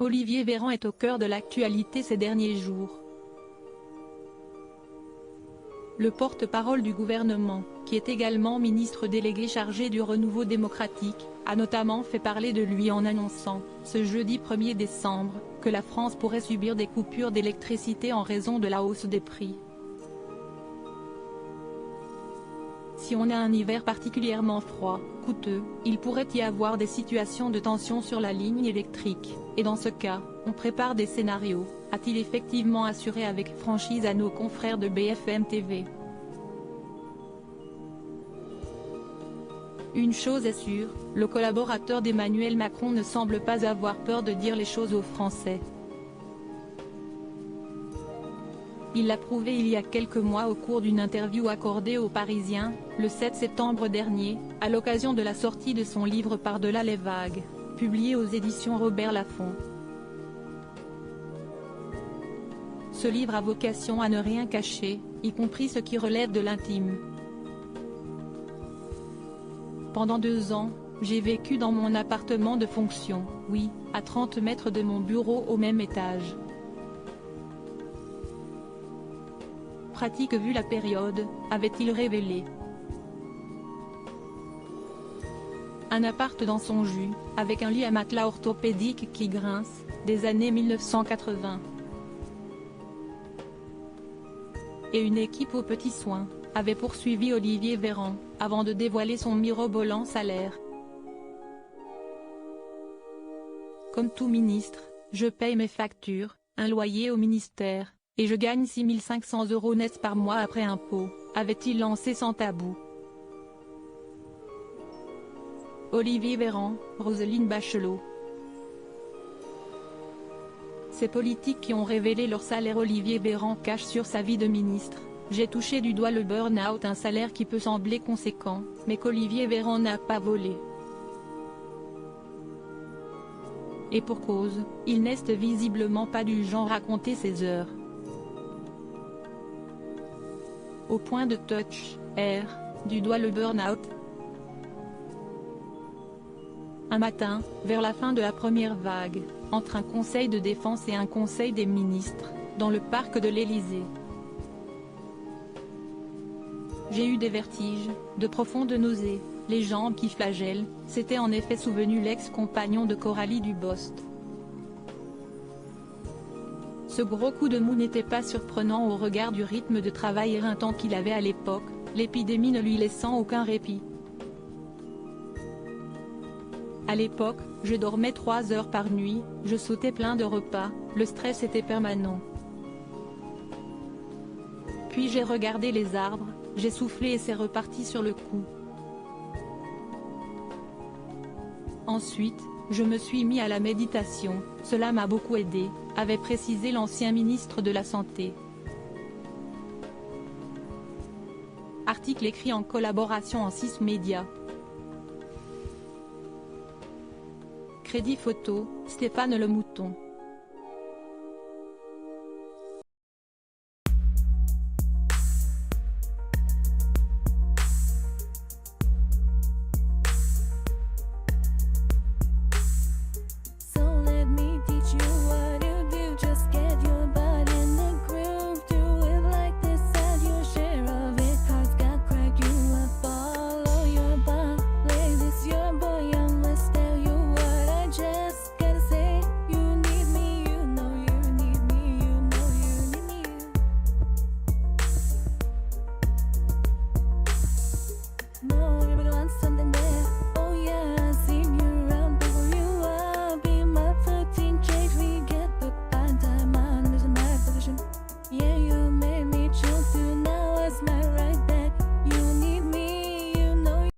Olivier Véran est au cœur de l'actualité ces derniers jours. Le porte-parole du gouvernement, qui est également ministre délégué chargé du renouveau démocratique, a notamment fait parler de lui en annonçant, ce jeudi 1er décembre, que la France pourrait subir des coupures d'électricité en raison de la hausse des prix. Si on a un hiver particulièrement froid, coûteux, il pourrait y avoir des situations de tension sur la ligne électrique, et dans ce cas, on prépare des scénarios, a-t-il effectivement assuré avec franchise à nos confrères de BFM TV. Une chose est sûre, le collaborateur d'Emmanuel Macron ne semble pas avoir peur de dire les choses aux Français. Il l'a prouvé il y a quelques mois au cours d'une interview accordée aux Parisiens, le 7 septembre dernier, à l'occasion de la sortie de son livre Par-delà les vagues, publié aux éditions Robert Laffont. Ce livre a vocation à ne rien cacher, y compris ce qui relève de l'intime. Pendant 2 ans, j'ai vécu dans mon appartement de fonction, oui, à 30 mètres de mon bureau au même étage. Pratique vu la période, avait-il révélé. Un appart dans son jus, avec un lit à matelas orthopédique qui grince, des années 1980. Et une équipe aux petits soins, avait poursuivi Olivier Véran, avant de dévoiler son mirobolant salaire. Comme tout ministre, je paye mes factures, un loyer au ministère, et je gagne 6 500 € net par mois après impôt, avait-il lancé sans tabou. Olivier Véran, Roselyne Bachelot. Ces politiques qui ont révélé leur salaire. Olivier Véran cache sur sa vie de ministre. J'ai touché du doigt le burn-out, un salaire qui peut sembler conséquent, mais qu'Olivier Véran n'a pas volé. Et pour cause, il n'est visiblement pas du genre à compter ses heures. Au point de touch, du doigt le burn-out. Un matin, vers la fin de la première vague, entre un conseil de défense et un conseil des ministres, dans le parc de l'Élysée. J'ai eu des vertiges, de profondes nausées, les jambes qui flagellent, s'était en effet souvenu l'ex-compagnon de Coralie Dubost. Ce gros coup de mou n'était pas surprenant au regard du rythme de travail éreintant qu'il avait à l'époque, l'épidémie ne lui laissant aucun répit. À l'époque, je dormais 3 heures par nuit, je sautais plein de repas, le stress était permanent. Puis j'ai regardé les arbres, j'ai soufflé et c'est reparti sur le coup. Ensuite, je me suis mis à la méditation, cela m'a beaucoup aidé, avait précisé l'ancien ministre de la Santé. Article écrit en collaboration en 6 médias. Crédit photo, Stéphane Le Mouton.